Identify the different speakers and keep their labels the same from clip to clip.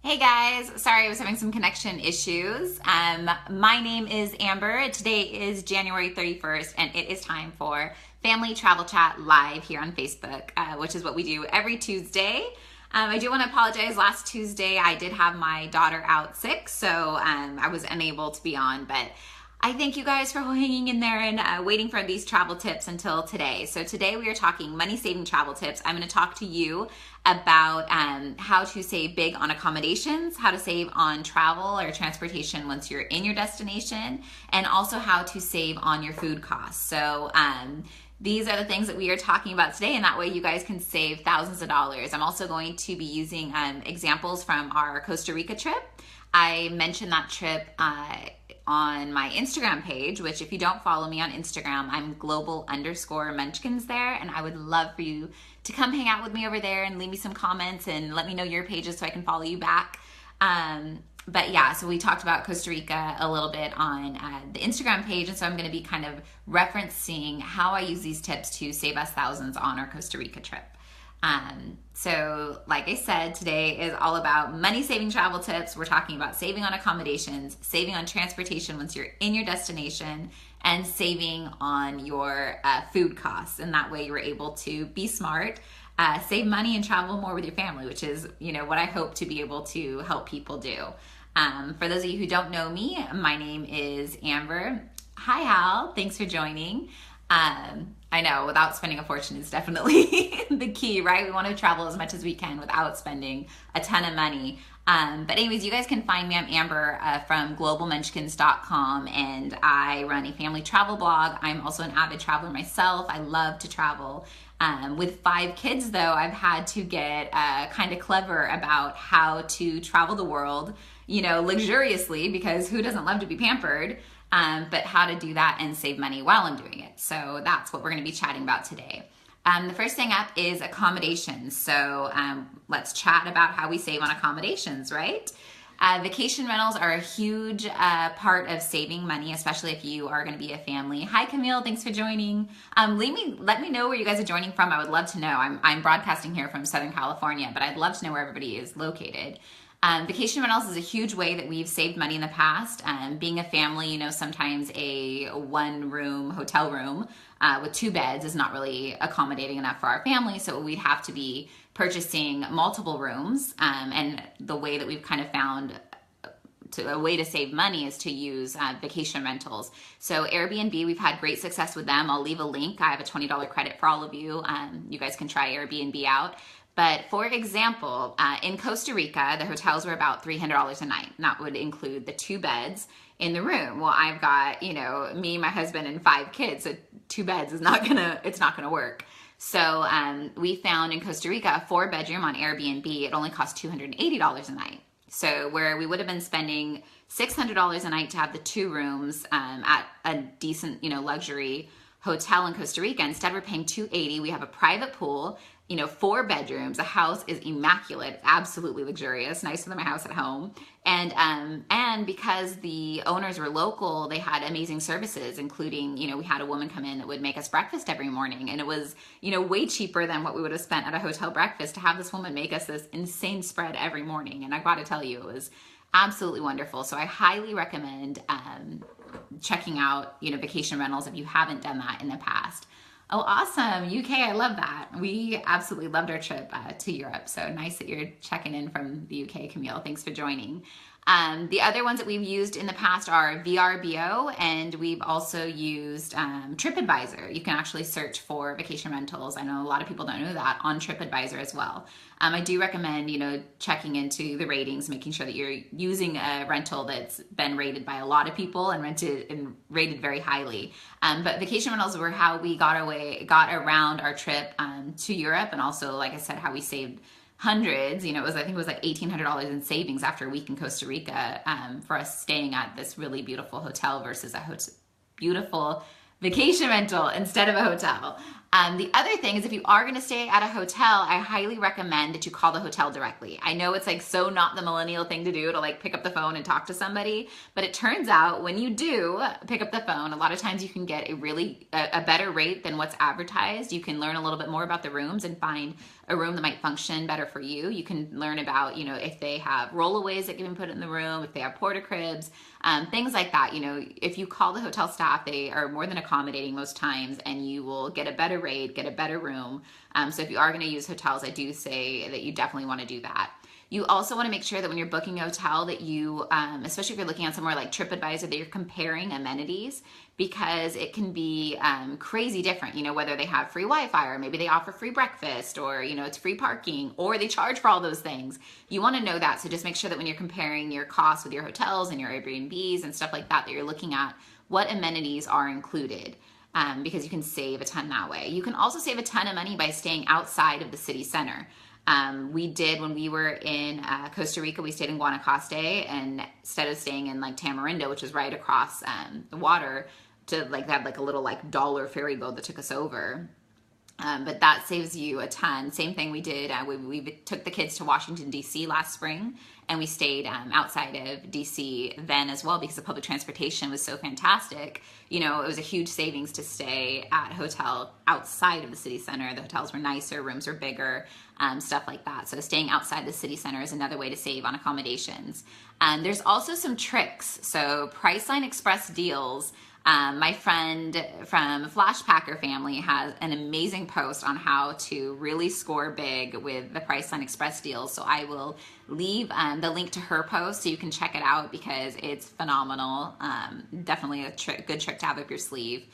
Speaker 1: Hey guys, sorry I was having some connection issues. My name is Amber. Today is January 31st and it is time for Family Travel Chat live here on Facebook, which is what we do every Tuesday. I do want to apologize. Last Tuesday I did have my daughter out sick, so I was unable to be on, but I thank you guys for hanging in there and waiting for these travel tips until today. So today we are talking money saving travel tips. I'm going to talk to you about how to save big on accommodations, how to save on travel or transportation once you're in your destination, and also how to save on your food costs. So these are the things that we are talking about today, and that way you guys can save thousands of dollars. I'm also going to be using examples from our Costa Rica trip. I mentioned that trip on my Instagram page, which if you don't follow me on Instagram, I'm global_Munchkins there, and I would love for you to come hang out with me over there and leave me some comments and let me know your pages so I can follow you back. But yeah, so we talked about Costa Rica a little bit on the Instagram page, and so I'm going to be kind of referencing how I use these tips to save us thousands on our Costa Rica trip. So like I said, today is all about money saving travel tips. We're talking about saving on accommodations, saving on transportation once you're in your destination, and saving on your food costs. And that way you're able to be smart, save money, and travel more with your family, which is, what I hope to be able to help people do. For those of you who don't know me, my name is Amber. Hi, Hal. Thanks for joining. I know without spending a fortune is definitely the key, right? We want to travel as much as we can without spending a ton of money. But anyways, you guys can find me. I'm Amber from globalmunchkins.com, and I run a family travel blog. I'm also an avid traveler myself. I love to travel. With 5 kids, though, I've had to get kind of clever about how to travel the world, luxuriously, because who doesn't love to be pampered? But how to do that and save money while I'm doing it. So that's what we're going to be chatting about today. The first thing up is accommodations. So let's chat about how we save on accommodations, right? Vacation rentals are a huge part of saving money, especially if you are going to be a family. Hi, Camille. Thanks for joining. Let me know where you guys are joining from. I would love to know. I'm broadcasting here from Southern California, but I'd love to know where everybody is located. Vacation rentals is a huge way that we've saved money in the past. Being a family, sometimes a one-room hotel room with 2 beds is not really accommodating enough for our family, so we'd have to be purchasing multiple rooms. And the way that we've kind of found a way to save money is to use vacation rentals. So Airbnb, we've had great success with them. I'll leave a link. I have a $20 credit for all of you. You guys can try Airbnb out. But for example, in Costa Rica, the hotels were about $300 a night. And that would include the 2 beds in the room. Well, I've got, me, my husband, and 5 kids. So 2 beds is it's not gonna work. So we found in Costa Rica a 4-bedroom on Airbnb. It only cost $280 a night. So where we would have been spending $600 a night to have the 2 rooms at a decent, luxury hotel in Costa Rica, instead we're paying $280. We have a private pool, 4 bedrooms. The house is immaculate. It's absolutely luxurious, nicer than my house at home. And because the owners were local, they had amazing services, including, we had a woman come in that would make us breakfast every morning. And it was, way cheaper than what we would have spent at a hotel breakfast to have this woman make us this insane spread every morning. And I got to tell you, it was absolutely wonderful. So I highly recommend checking out, vacation rentals if you haven't done that in the past. Oh, awesome. UK, I love that. We absolutely loved our trip to Europe. So nice that you're checking in from the UK, Camille. Thanks for joining. The other ones that we've used in the past are VRBO, and we've also used TripAdvisor. You can actually search for vacation rentals. I know a lot of people don't know that on TripAdvisor as well. I do recommend, checking into the ratings, making sure that you're using a rental that's been rated by a lot of people and rated very highly. But vacation rentals were how we got around our trip to Europe, and also, like I said, how we saved hundreds. I think it was like $1,800 in savings after a week in Costa Rica for us staying at this really beautiful hotel versus a beautiful vacation rental instead of a hotel. The other thing is if you are going to stay at a hotel, I highly recommend that you call the hotel directly. I know it's like so not the millennial thing to do to like pick up the phone and talk to somebody, but it turns out when you do pick up the phone, a lot of times you can get a better rate than what's advertised. You can learn a little bit more about the rooms and find a room that might function better for you. You can learn about, if they have rollaways that can be put in the room, if they have porta cribs, things like that. If you call the hotel staff, they are more than accommodating most times, and you will get a better rate, get a better room. So if you are going to use hotels, I do say that you definitely want to do that. You also want to make sure that when you're booking a hotel that you, especially if you're looking at somewhere like TripAdvisor, that you're comparing amenities, because it can be crazy different, whether they have free Wi-Fi, or maybe they offer free breakfast, or, it's free parking, or they charge for all those things. You want to know that. So just make sure that when you're comparing your costs with your hotels and your Airbnbs and stuff like that, that you're looking at what amenities are included. Because you can save a ton that way. You can also save a ton of money by staying outside of the city center. We did when we were in Costa Rica, we stayed in Guanacaste, and instead of staying in like Tamarindo, which is right across the water, to like they had like a little like dollar ferry boat that took us over. But that saves you a ton. Same thing we did. We took the kids to Washington, D.C. last spring, and we stayed outside of D.C. then as well, because the public transportation was so fantastic. It was a huge savings to stay at a hotel outside of the city center. The hotels were nicer, rooms were bigger, stuff like that. So staying outside the city center is another way to save on accommodations. There's also some tricks. So Priceline Express deals. My friend from Flash Packer family has an amazing post on how to really score big with the Priceline Express deals. So I will leave the link to her post so you can check it out, because it's phenomenal. Definitely a good trick to have up your sleeve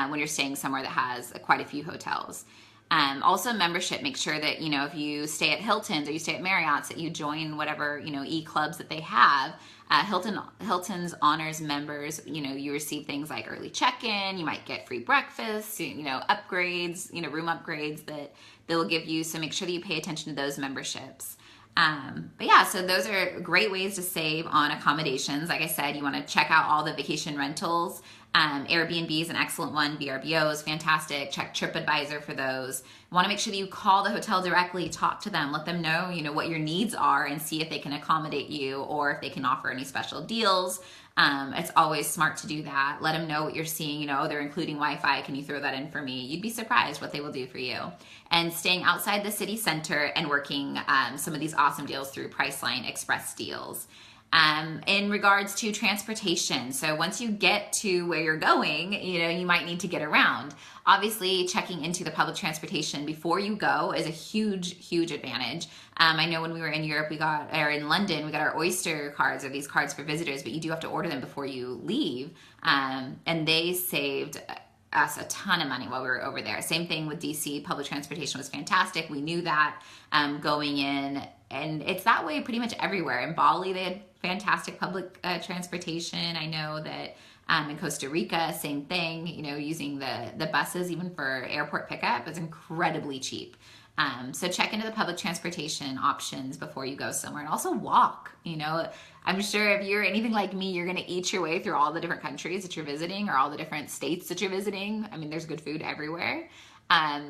Speaker 1: when you're staying somewhere that has quite a few hotels. Also membership, make sure that, if you stay at Hilton's or you stay at Marriott's, that you join whatever, e-clubs that they have. Hilton's honors members, you receive things like early check-in, you might get free breakfast, upgrades, room upgrades that they'll give you. So make sure that you pay attention to those memberships. But yeah, so those are great ways to save on accommodations. Like I said, you want to check out all the vacation rentals. Airbnb is an excellent one. VRBO is fantastic. Check TripAdvisor for those. You want to make sure that you call the hotel directly, talk to them, let them know, what your needs are, and see if they can accommodate you or if they can offer any special deals. It's always smart to do that. Let them know what you're seeing. They're including Wi-Fi. Can you throw that in for me? You'd be surprised what they will do for you. And staying outside the city center and working some of these awesome deals through Priceline Express deals. In regards to transportation, so once you get to where you're going, you might need to get around. Obviously, checking into the public transportation before you go is a huge advantage. I know when we were in Europe, in London, we got our Oyster cards, or these cards for visitors, but you do have to order them before you leave. And they saved us a ton of money while we were over there. Same thing with DC. Public transportation was fantastic. We knew that going in, and it's that way pretty much everywhere. In Bali, they had fantastic public transportation. I know that in Costa Rica, same thing. Using the buses, even for airport pickup, is incredibly cheap. So check into the public transportation options before you go somewhere, and also walk. I'm sure if you're anything like me, you're going to eat your way through all the different countries that you're visiting, or all the different states that you're visiting. I mean, there's good food everywhere.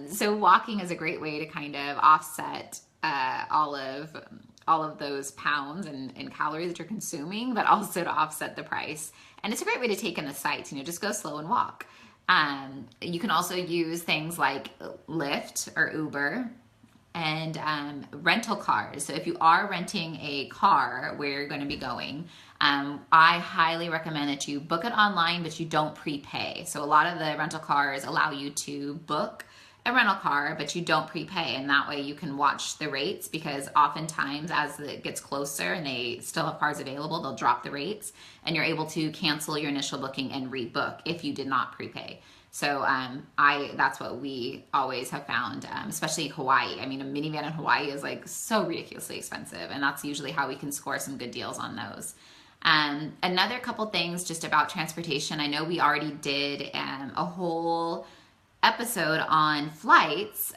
Speaker 1: So walking is a great way to kind of offset all of those pounds and calories that you're consuming, but also to offset the price. And it's a great way to take in the sights. Just go slow and walk. You can also use things like Lyft or Uber, and rental cars. So if you are renting a car where you're going to be going, I highly recommend that you book it online, but you don't prepay. So a lot of the rental cars allow you to book a rental car, but you don't prepay, and that way you can watch the rates, because oftentimes as it gets closer and they still have cars available, they'll drop the rates, and you're able to cancel your initial booking and rebook if you did not prepay. So that's what we always have found, especially Hawaii. I mean, a minivan in Hawaii is like so ridiculously expensive, and that's usually how we can score some good deals on those. Another couple things just about transportation. I know we already did a whole episode on flights,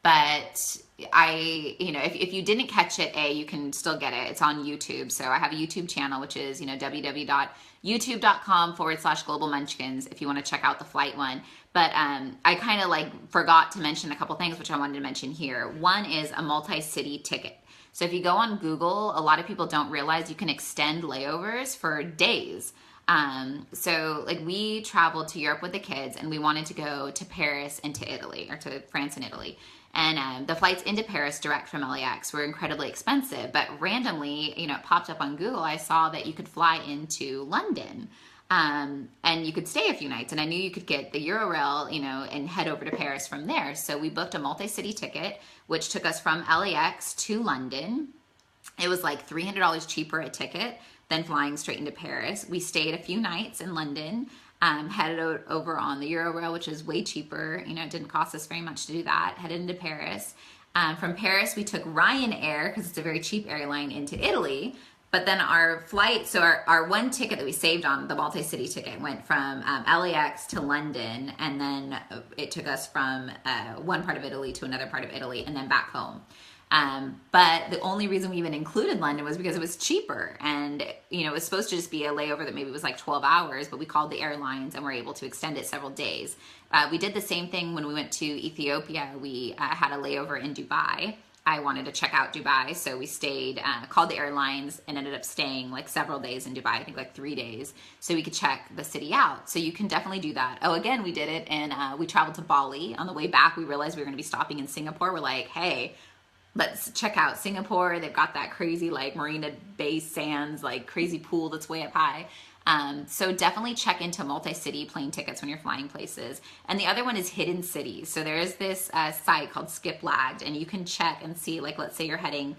Speaker 1: But if you didn't catch it, you can still get it. It's on YouTube. So I have a YouTube channel, which is, www.youtube.com/Global Munchkins if you want to check out the flight one. But I kind of forgot to mention a couple things, which I wanted to mention here. One is a multi-city ticket. So if you go on Google, a lot of people don't realize you can extend layovers for days. So we traveled to Europe with the kids, and we wanted to go to Paris and to Italy, or to France and Italy. And the flights into Paris direct from LAX were incredibly expensive, but randomly, it popped up on Google. I saw that you could fly into London, and you could stay a few nights. And I knew you could get the Eurorail, and head over to Paris from there. So we booked a multi-city ticket, which took us from LAX to London. It was like $300 cheaper a ticket than flying straight into Paris. We stayed a few nights in London. Headed over on the Eurorail, which is way cheaper. It didn't cost us very much to do that. Headed into Paris. From Paris, we took Ryanair, because it's a very cheap airline, into Italy. But then our flight, so our one ticket that we saved on, the multi-city ticket, went from LAX to London, and then it took us from one part of Italy to another part of Italy, and then back home. But the only reason we even included London was because it was cheaper, and it was supposed to just be a layover that maybe was like 12 hours, but we called the airlines and were able to extend it several days. We did the same thing when we went to Ethiopia. We had a layover in Dubai. I wanted to check out Dubai, so we stayed, called the airlines, and ended up staying several days in Dubai, I think 3 days, so we could check the city out. So you can definitely do that. Oh, again, we did it, and we traveled to Bali. On the way back, we realized we were going to be stopping in Singapore. We're like, hey, let's check out Singapore. They've got that crazy Marina Bay Sands, crazy pool that's way up high. So definitely check into multi-city plane tickets when you're flying places. And the other one is hidden cities. So there's this site called Skiplagged, and you can check and see, let's say you're heading,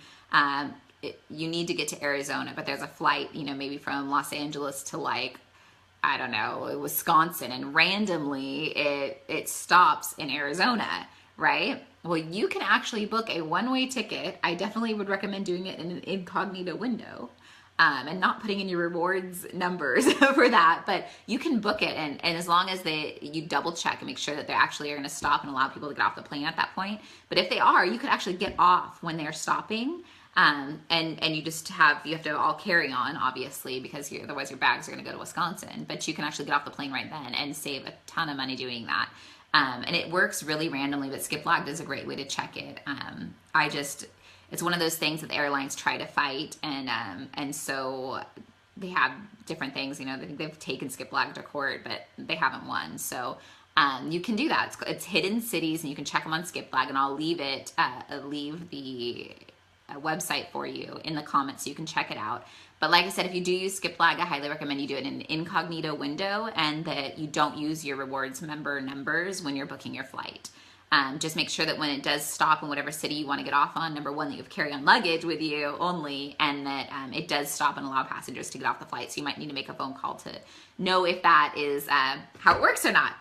Speaker 1: you need to get to Arizona, but there's a flight, maybe from Los Angeles to I don't know, Wisconsin, and randomly it stops in Arizona, right? Well, you can actually book a one-way ticket. I definitely would recommend doing it in an incognito window, and not putting in your rewards numbers for that. But you can book it, and as long as you double check and make sure that they actually are going to stop and allow people to get off the plane at that point. But if they are, you could actually get off when they're stopping, and you have to all carry on, obviously, because otherwise your bags are going to go to Wisconsin. But you can actually get off the plane right then and save a ton of money doing that. And it works really randomly, but Skiplagged is a great way to check it. It's one of those things that the airlines try to fight, and so they have different things. I think they've taken Skiplagged to court, but they haven't won. So you can do that. It's hidden cities, and you can check them on Skiplagged, and I'll leave the website for you in the comments so you can check it out. But like I said, if you do use Skiplagged, I highly recommend you do it in an incognito window, and that you don't use your rewards member numbers when you're booking your flight. Just make sure that when it does stop in whatever city you want to get off on, number one, that you have carry-on luggage with you only, and that it does stop and allow passengers to get off the flight. So you might need to make a phone call to know if that is how it works or not.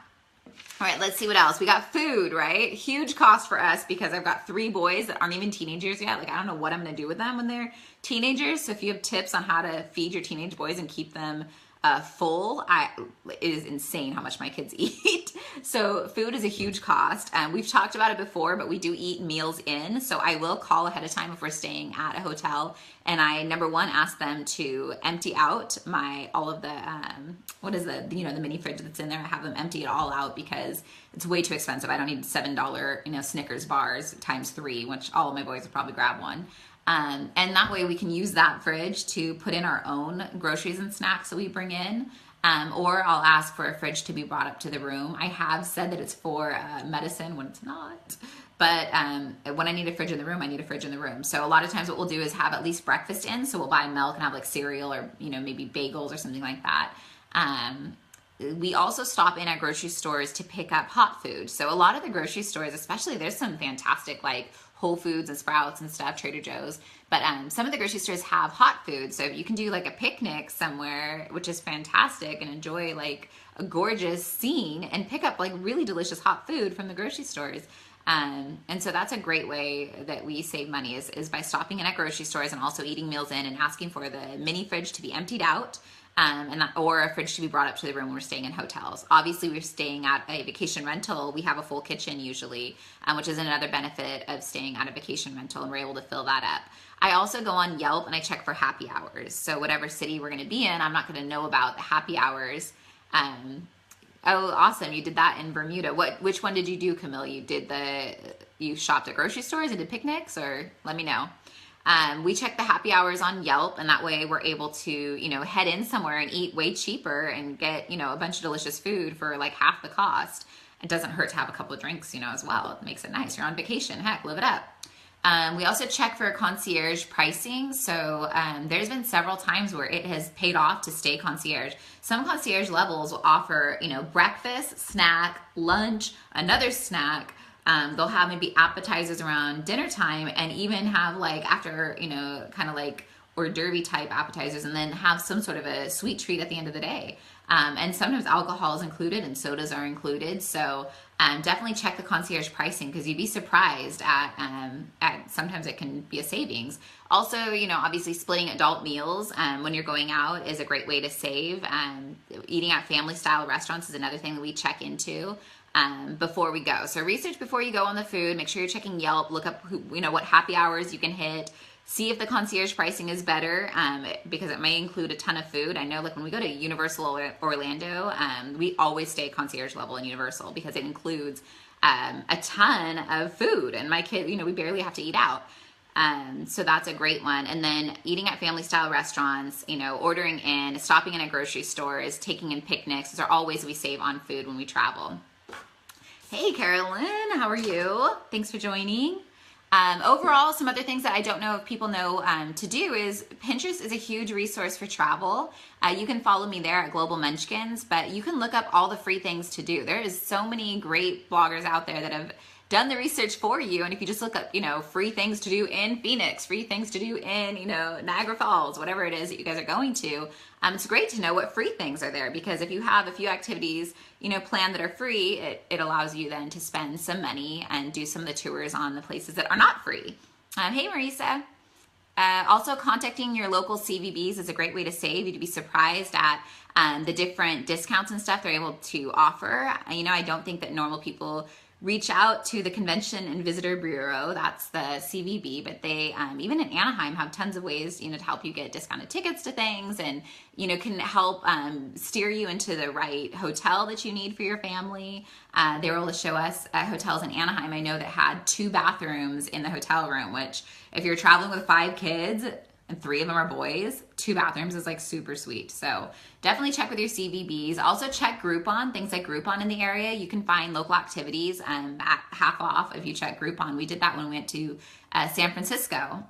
Speaker 1: All right, let's see what else. We got food, right? Huge cost for us because I've got 3 boys that aren't even teenagers yet. I don't know what I'm going to do with them when they're teenagers. So if you have tips on how to feed your teenage boys and keep them full, it is insane how much my kids eat. So food is a huge cost. We've talked about it before, but we do eat meals in. So I will call ahead of time if we're staying at a hotel, and I, number one, ask them to empty out all of the the mini fridge that's in there. I have them empty it all out because it's way too expensive. I don't need $7 Snickers bars times 3, which all of my boys would probably grab one. And that way we can use that fridge to put in our own groceries and snacks that we bring in. Or I'll ask for a fridge to be brought up to the room. I have said that it's for medicine when it's not. But when I need a fridge in the room, I need a fridge in the room. So a lot of times what we'll do is have at least breakfast in. So we'll buy milk and have cereal or, maybe bagels or something like that. We also stop in at grocery stores to pick up hot food. So a lot of the grocery stores, especially, there's some fantastic Whole Foods and Sprouts and stuff, Trader Joe's. But some of the grocery stores have hot food. So you can do a picnic somewhere, which is fantastic, and enjoy a gorgeous scene and pick up really delicious hot food from the grocery stores. And so that's a great way that we save money is by stopping in at grocery stores and also eating meals in and asking for the mini fridge to be emptied out. or a fridge to be brought up to the room when we're staying in hotels. Obviously, we're staying at a vacation rental. We have a full kitchen usually, which is another benefit of staying at a vacation rental, and we're able to fill that up. I also go on Yelp and I check for happy hours. So whatever city we're going to be in, I'm not going to know about the happy hours. Oh, awesome! You did that in Bermuda. Which one did you do, Camille? You shopped at grocery stores and did picnics, or let me know. We check the happy hours on Yelp, and that way we're able to, head in somewhere and eat way cheaper and get, a bunch of delicious food for like half the cost. It doesn't hurt to have a couple of drinks, as well. It makes it nice. You're on vacation. Heck, live it up. We also check for concierge pricing. So there's been several times where it has paid off to stay concierge. Some concierge levels will offer, breakfast, snack, lunch, another snack. They'll have maybe appetizers around dinner time, and even have like after, kind of like hors d'oeuvre type appetizers, and then have some sort of a sweet treat at the end of the day. And sometimes alcohol is included and sodas are included. So definitely check the concierge pricing, because you'd be surprised at sometimes it can be a savings. Also, obviously splitting adult meals when you're going out is a great way to save. Eating at family style restaurants is another thing that we check into before we go. So research before you go on the food. Make sure you're checking Yelp. Look up what happy hours you can hit. See if the concierge pricing is better, because it may include a ton of food. I know, like when we go to Universal Orlando, we always stay concierge level in Universal because it includes a ton of food. And my kid, we barely have to eat out. So that's a great one. And then eating at family style restaurants, ordering in, stopping in at grocery stores, taking in picnics. Those are all ways we save on food when we travel. Hey, Carolyn, how are you? Thanks for joining. Overall, some other things that I don't know if people know to do is Pinterest is a huge resource for travel. You can follow me there at Global Munchkins, but you can look up all the free things to do. There is so many great bloggers out there that have done the research for you. And if you just look up, free things to do in Phoenix, free things to do in, Niagara Falls, whatever it is that you guys are going to, it's great to know what free things are there, because if you have a few activities, planned that are free, it allows you then to spend some money and do some of the tours on the places that are not free. Hey, Marisa. Also, contacting your local CVBs is a great way to save. You'd be surprised at the different discounts and stuff they're able to offer. I don't think that normal people reach out to the Convention and Visitor Bureau, that's the CVB, but they, even in Anaheim, have tons of ways, to help you get discounted tickets to things, and, can help steer you into the right hotel that you need for your family. They were able to show us hotels in Anaheim, I know, that had 2 bathrooms in the hotel room, which if you're traveling with 5 kids, and 3 of them are boys, 2 bathrooms is like super sweet. So definitely check with your CVBs. Also check Groupon, things like Groupon in the area. You can find local activities at half off if you check Groupon. We did that when we went to San Francisco.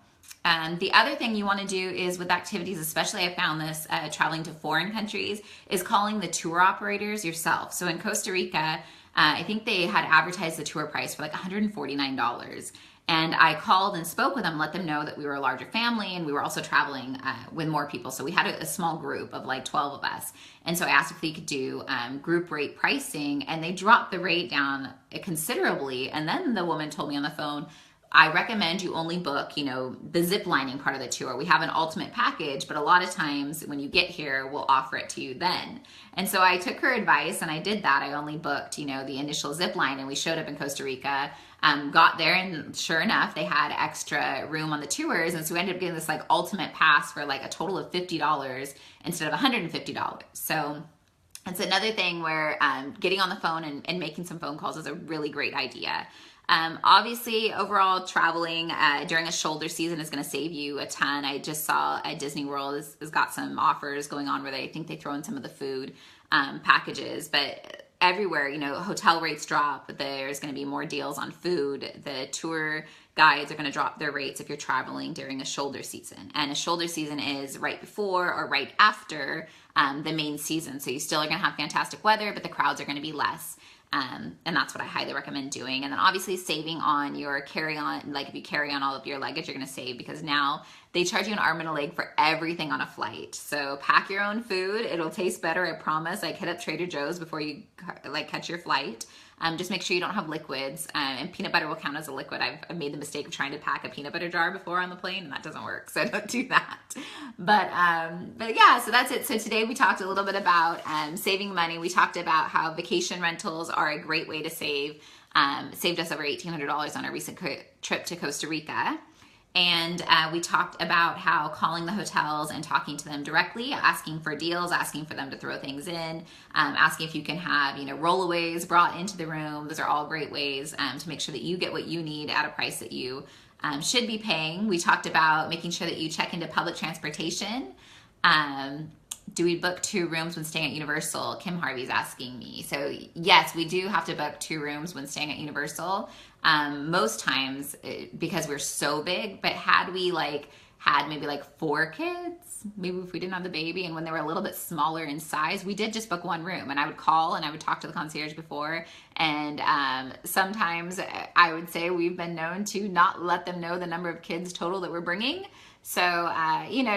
Speaker 1: The other thing you want to do is with activities, especially I found this traveling to foreign countries, is calling the tour operators yourself. So in Costa Rica, I think they had advertised the tour price for like $149. And I called and spoke with them, let them know that we were a larger family and we were also traveling with more people. So we had a small group of like 12 of us. And so I asked if they could do group rate pricing, and they dropped the rate down considerably. And then the woman told me on the phone, I recommend you only book, the zip lining part of the tour. We have an ultimate package, but a lot of times when you get here, we'll offer it to you then. And so I took her advice and I did that. I only booked, the initial zip line, and we showed up in Costa Rica, got there, and sure enough, they had extra room on the tours. And so we ended up getting this like ultimate pass for like a total of $50 instead of $150. So it's another thing where getting on the phone and making some phone calls is a really great idea. Obviously, overall, traveling during a shoulder season is going to save you a ton. I just saw at Disney World has got some offers going on where I think they throw in some of the food packages, but everywhere, hotel rates drop, but there's going to be more deals on food. The tour guides are going to drop their rates if you're traveling during a shoulder season. And a shoulder season is right before or right after the main season. So you still are going to have fantastic weather, but the crowds are going to be less. And that's what I highly recommend doing. And then obviously saving on your carry-on, like if you carry on all of your luggage, you're going to save, because now they charge you an arm and a leg for everything on a flight. So pack your own food. It'll taste better, I promise. Like hit up Trader Joe's before you catch your flight. Just make sure you don't have liquids, and peanut butter will count as a liquid. I've made the mistake of trying to pack a peanut butter jar before on the plane, and that doesn't work, so don't do that. But yeah, so that's it. So today we talked a little bit about saving money. We talked about how vacation rentals are a great way to save. Saved us over $1,800 on our recent trip to Costa Rica. And we talked about how calling the hotels and talking to them directly, asking for deals, asking for them to throw things in, asking if you can have, rollaways brought into the room. Those are all great ways to make sure that you get what you need at a price that you should be paying. We talked about making sure that you check into public transportation. Do we book 2 rooms when staying at Universal? Kim Harvey's asking me. So yes, we do have to book 2 rooms when staying at Universal. Most times because we're so big, but had we had maybe 4 kids, maybe if we didn't have the baby and when they were a little bit smaller in size, we did just book 1 room, and I would call and I would talk to the concierge before. And sometimes I would say we've been known to not let them know the number of kids total that we're bringing. So,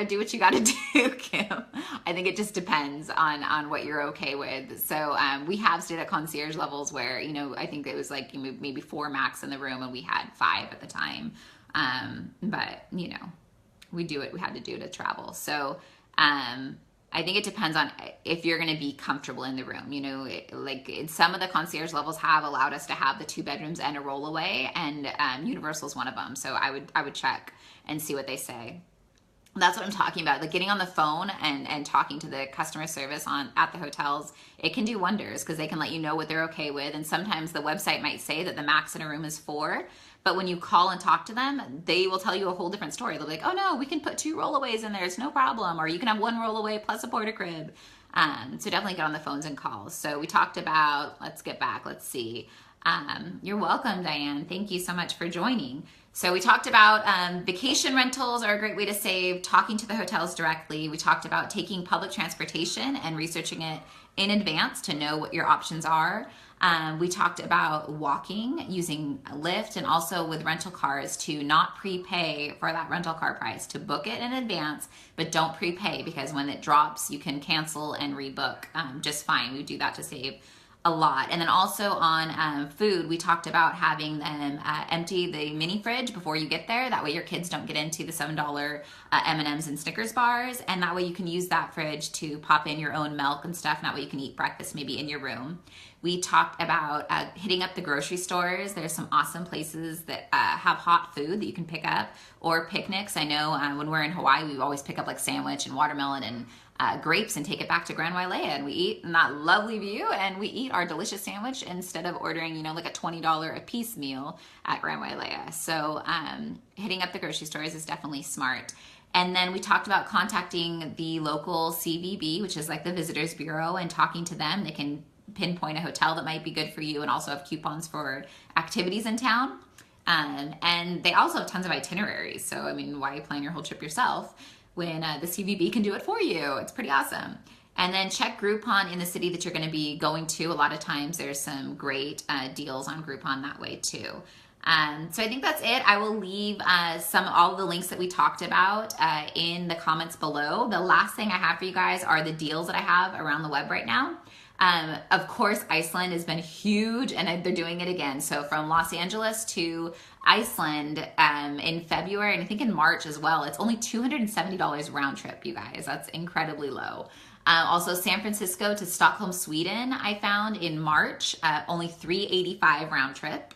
Speaker 1: do what you got to do, Kim. I think it just depends on what you're okay with. So we have stayed at concierge levels where, I think it was maybe 4 max in the room, and we had 5 at the time. But, we do it. We had to do it to travel. So I think it depends on if you're going to be comfortable in the room. Some of the concierge levels have allowed us to have the 2 bedrooms and a rollaway, and Universal's one of them. So I would check and see what they say. That's what I'm talking about. Getting on the phone and talking to the customer service at the hotels, it can do wonders because they can let you know what they're okay with. And sometimes the website might say that the max in a room is 4, but when you call and talk to them, they will tell you a whole different story. They'll be like, oh no, we can put 2 rollaways in there, it's no problem. Or you can have 1 rollaway plus a porta crib. So definitely get on the phones and calls. So we talked about, let's see. You're welcome, Diane. Thank you so much for joining. So we talked about vacation rentals are a great way to save, talking to the hotels directly. We talked about taking public transportation and researching it in advance to know what your options are. We talked about walking, using Lyft, and also with rental cars to not prepay for that rental car price, to book it in advance, but don't prepay because when it drops, you can cancel and rebook just fine. We do that to save a lot. And then also on food, we talked about having them empty the mini fridge before you get there. That way your kids don't get into the $7 M&Ms and Snickers bars. And that way you can use that fridge to pop in your own milk and stuff. And that way you can eat breakfast maybe in your room. We talked about hitting up the grocery stores. There's some awesome places that have hot food that you can pick up, or picnics. I know when we're in Hawaii, we always pick up sandwich and watermelon and grapes and take it back to Grand Wailea, and we eat in that lovely view, and we eat our delicious sandwich instead of ordering, a $20 a piece meal at Grand Wailea. So hitting up the grocery stores is definitely smart. And then we talked about contacting the local CVB, which is the Visitors Bureau, and talking to them. They can pinpoint a hotel that might be good for you and also have coupons for activities in town. And they also have tons of itineraries. So, why plan your whole trip yourself when the CVB can do it for you? It's pretty awesome. And then check Groupon in the city that you're going to be going to. A lot of times there's some great deals on Groupon that way too. So I think that's it. I will leave all the links that we talked about in the comments below. The last thing I have for you guys are the deals that I have around the web right now. Of course, Iceland has been huge, and they're doing it again. So from Los Angeles to Iceland in February, and I think in March as well, it's only $270 round trip, you guys. That's incredibly low. Also, San Francisco to Stockholm, Sweden, I found in March, only $385 round trip.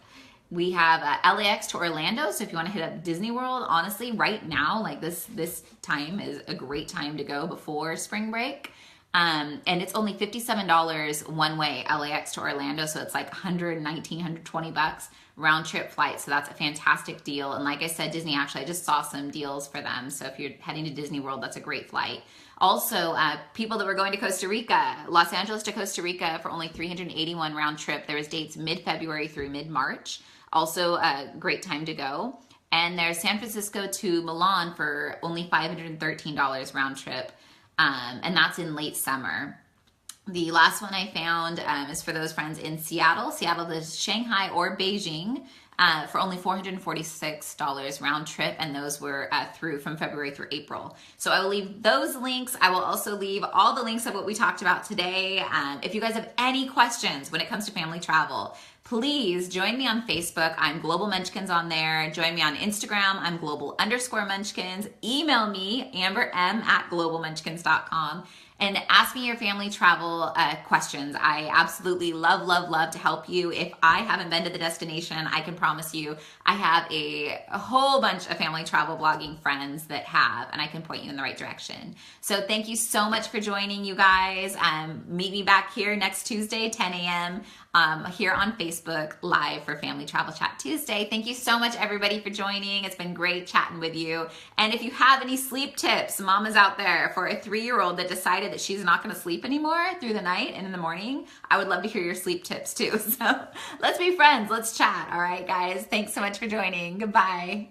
Speaker 1: We have LAX to Orlando, so if you want to hit up Disney World, honestly, right now, this time is a great time to go before spring break. And it's only $57 one way, LAX to Orlando, so it's $119, $120 round trip flight. So that's a fantastic deal. And like I said, Disney, actually, I just saw some deals for them. So if you're heading to Disney World, that's a great flight. Also, people that were going to Costa Rica, Los Angeles to Costa Rica for only $381 round trip. There was dates mid-February through mid-March. Also a great time to go. And there's San Francisco to Milan for only $513 round trip. And that's in late summer. The last one I found is for those friends in Seattle to Shanghai or Beijing for only $446 round trip, and those were through from February through April. So I will leave those links. I will also leave all the links of what we talked about today. If you guys have any questions when it comes to family travel, please join me on Facebook. I'm Global Munchkins on there. Join me on Instagram. I'm global_munchkins. Email me, amberm@globalmunchkins.com. And ask me your family travel questions. I absolutely love, love, love to help you. If I haven't been to the destination, I can promise you I have a whole bunch of family travel blogging friends that have, and I can point you in the right direction. So thank you so much for joining, you guys. Meet me back here next Tuesday, 10 a.m. Here on Facebook Live for Family Travel Chat Tuesday. Thank you so much, everybody, for joining. It's been great chatting with you. And if you have any sleep tips, mamas out there, for a 3-year-old that decided that she's not going to sleep anymore through the night and in the morning, I would love to hear your sleep tips too. So let's be friends. Let's chat. All right, guys. Thanks so much for joining. Goodbye.